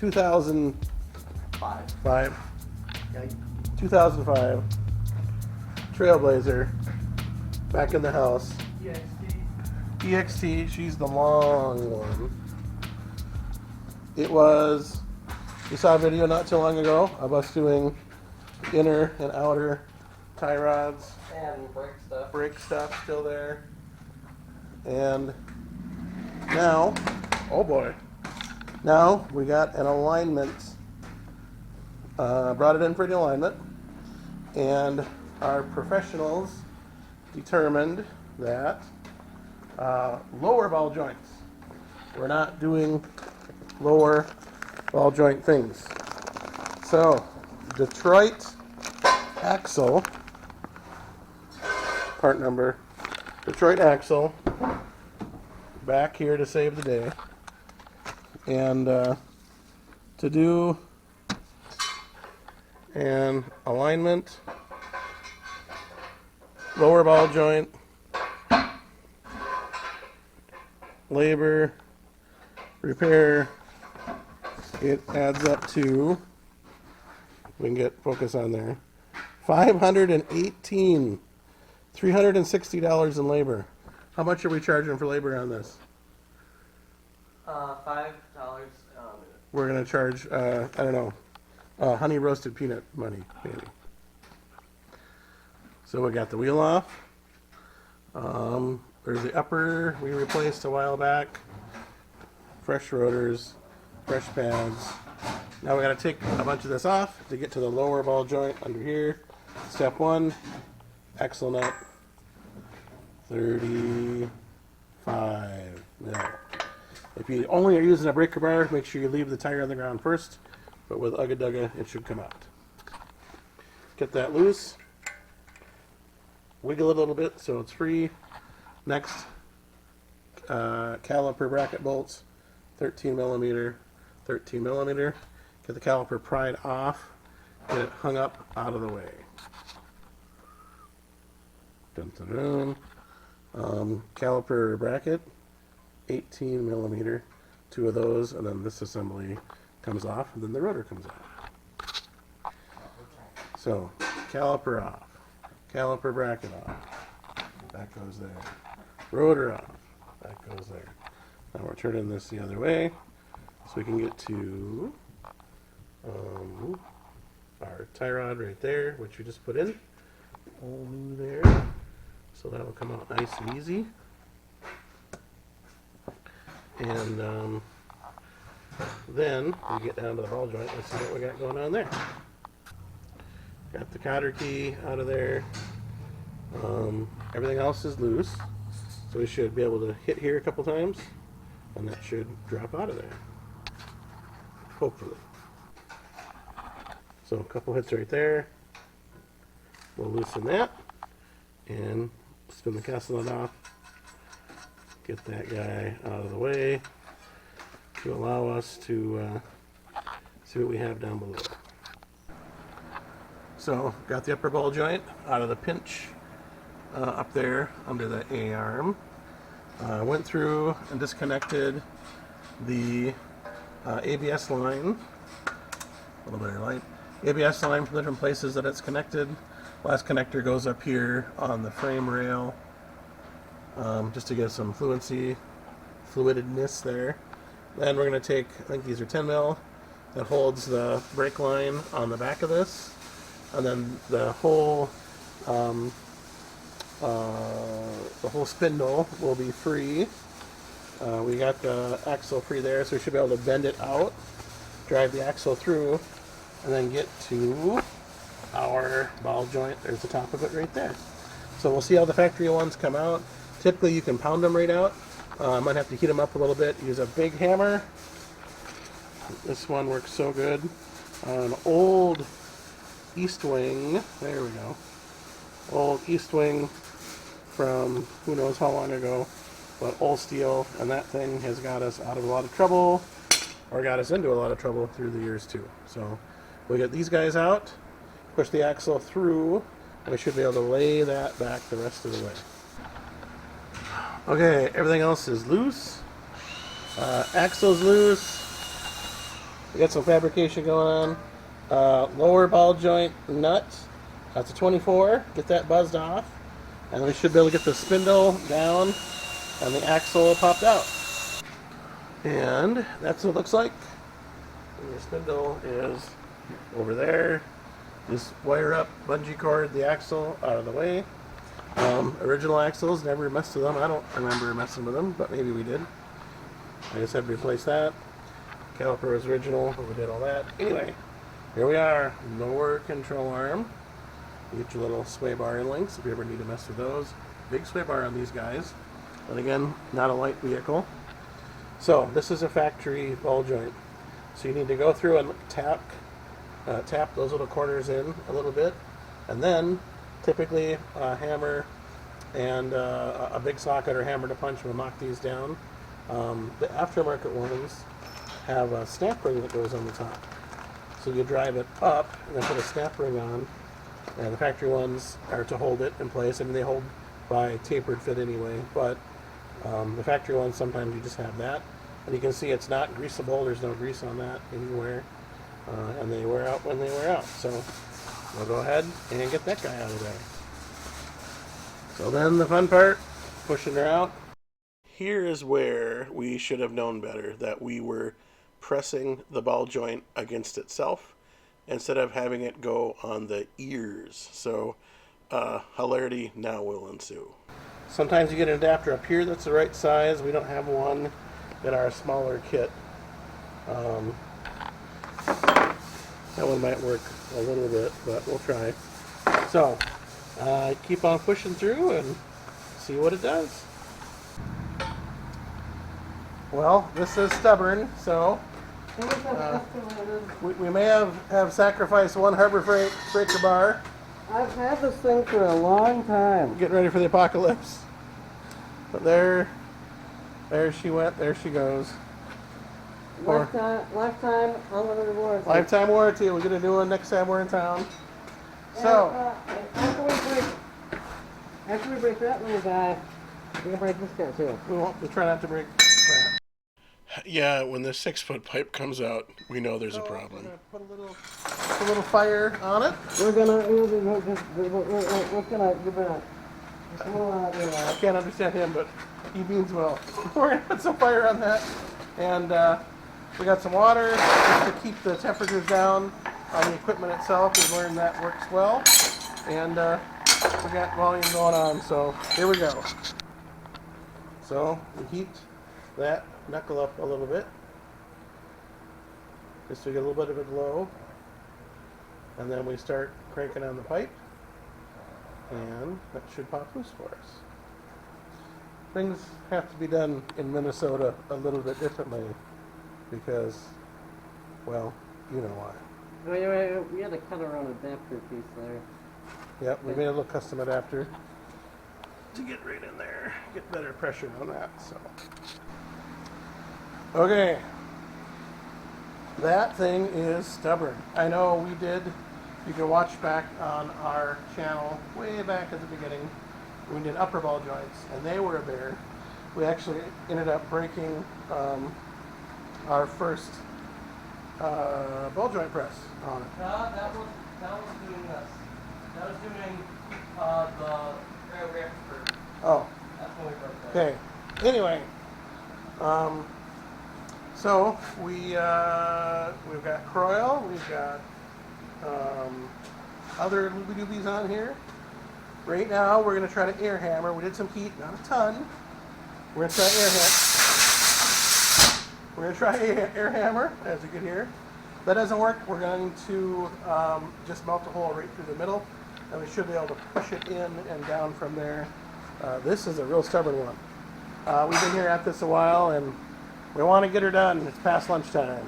2005. 2005 Trailblazer back in the house. EXT, she's the long one. It was, you saw a video not too long ago of us doing inner and outer tie rods. And brake stuff still there. And now, oh boy, now we got an alignment. Brought it in for the alignment, and our professionals determined that lower ball joints. We're not doing lower ball joint things. So, Detroit axle, part number, Detroit axle, back here to save the day. And to do an alignment, lower ball joint, labor, repair, it adds up to, we can get focus on there, $360 in labor. How much are we charging for labor on this? $5. We're going to charge, I don't know, honey roasted peanut money, maybe. So we got the wheel off. There's the upper we replaced a while back. Fresh rotors, fresh pads. Now we got to take a bunch of this off to get to the lower ball joint under here. Step one, axle nut, 35 mil. If you only are using a breaker bar, make sure you leave the tire on the ground first. But with Ugga Dugga, it should come out. Get that loose. Wiggle it a little bit so it's free. Next, caliper bracket bolts, 13 millimeter. Get the caliper pried off. Get it hung up out of the way. Dun, dun, dun. Caliper bracket, 18 millimeter. 2 of those, and then this assembly comes off, and then the rotor comes out. So, caliper off, caliper bracket off, that goes there. Rotor off, that goes there. Now we're turning this the other way, so we can get to our tie rod right there, which we just put in. All new there. So that'll come out nice and easy. And then we get down to the ball joint. Let's see what we got going on there. Got the cotter key out of there. Everything else is loose. So we should be able to hit here a couple times, and that should drop out of there. Hopefully. So a couple hits right there. We'll loosen that and spin the castle nut off. Get that guy out of the way to allow us to see what we have down below. So, got the upper ball joint out of the pinch up there under the A-arm. Went through and disconnected the ABS line, a little bit of light, ABS line from different places that it's connected. Last connector goes up here on the frame rail, just to get some fluidness there. Then we're going to take, I think these are 10 mil, that holds the brake line on the back of this, and then the whole spindle will be free. We got the axle free there, so we should be able to bend it out, drive the axle through, and then get to our ball joint. There's the top of it right there. So we'll see how the factory ones come out. Typically you can pound them right out. Might have to heat them up a little bit. Use a big hammer. This one works so good. An old East Wing. There we go. Old East Wing from who knows how long ago, but old steel, and that thing has got us out of a lot of trouble, or got us into a lot of trouble through the years too. So we'll get these guys out, push the axle through, and we should be able to lay that back the rest of the way. Okay, everything else is loose. Axle's loose. We got some fabrication going on. Lower ball joint nut. That's a 24. Get that buzzed off. And we should be able to get the spindle down and the axle popped out. And that's what it looks like. And the spindle is over there. Just wire up, bungee cord the axle out of the way. Original axles, never messed with them. I don't remember messing with them, but maybe we did. I just had to replace that. Caliper was original, but we did all that. Anyway, here we are. Lower control arm. You get your little sway bar and links if you ever need to mess with those. Big sway bar on these guys. But again, not a light vehicle. So this is a factory ball joint. So you need to go through and tap those little corners in a little bit, and then typically a hammer and a big socket or hammer to punch will knock these down. The aftermarket ones have a snap ring that goes on the top. So you drive it up and then put a snap ring on. And the factory ones are to hold it in place. I mean, they hold by tapered fit anyway, but the factory ones, sometimes you just have that. And you can see it's not greasable. There's no grease on that anywhere. And they wear out when they wear out. So we'll go ahead and get that guy out of there. So then the fun part, pushing her out. Here is where we should have known better, that we were pressing the ball joint against itself instead of having it go on the ears. So hilarity now will ensue. Sometimes you get an adapter up here that's the right size. We don't have one in our smaller kit. That one might work a little bit, but we'll try. So keep on pushing through and see what it does. Well, this is stubborn, so we may have sacrificed one Harbor Freight breaker bar. I've had this thing for a long time. Getting ready for the apocalypse. But there she went, there she goes. Lifetime unlimited warranty. Lifetime warranty. We're going to do one next time we're in town. So, after we break that little guy, we're going to break this guy too. we'll try not to break that. Yeah, when the 6-foot pipe comes out, we know there's a problem. We're going to put a little fire on it. We're going to give it a... I can't understand him, but he means well. We're going to put some fire on that. And we got some water just to keep the temperatures down on the equipment itself. We've learned that works well. And we got volume going on, so here we go. So we heat that knuckle up a little bit, just to get a little bit of a glow. And then we start cranking on the pipe, and that should pop loose for us. Things have to be done in Minnesota a little bit differently because, well, you know why. We had to cut around adapter piece there. Yep, we made a little custom adapter to get right in there, get better pressure on that. So, okay, that thing is stubborn. I know we did. You can watch back on our channel way back at the beginning. We did upper ball joints, and they were a bear. We actually ended up breaking our first ball joint press on it. That was doing this. That was doing the rail first. Oh. That's when we broke that. Okay. Anyway, so we've got Croyle, we've got other looby-doobies on here. Right now, we're going to try to air hammer. We did some heat, not a ton. We're going to try air hammer. We're going to try air hammer, as you can hear. If that doesn't work, we're going to just melt a hole right through the middle, and we should be able to push it in and down from there. This is a real stubborn one. We've been here at this a while, and we want to get her done. It's past lunchtime.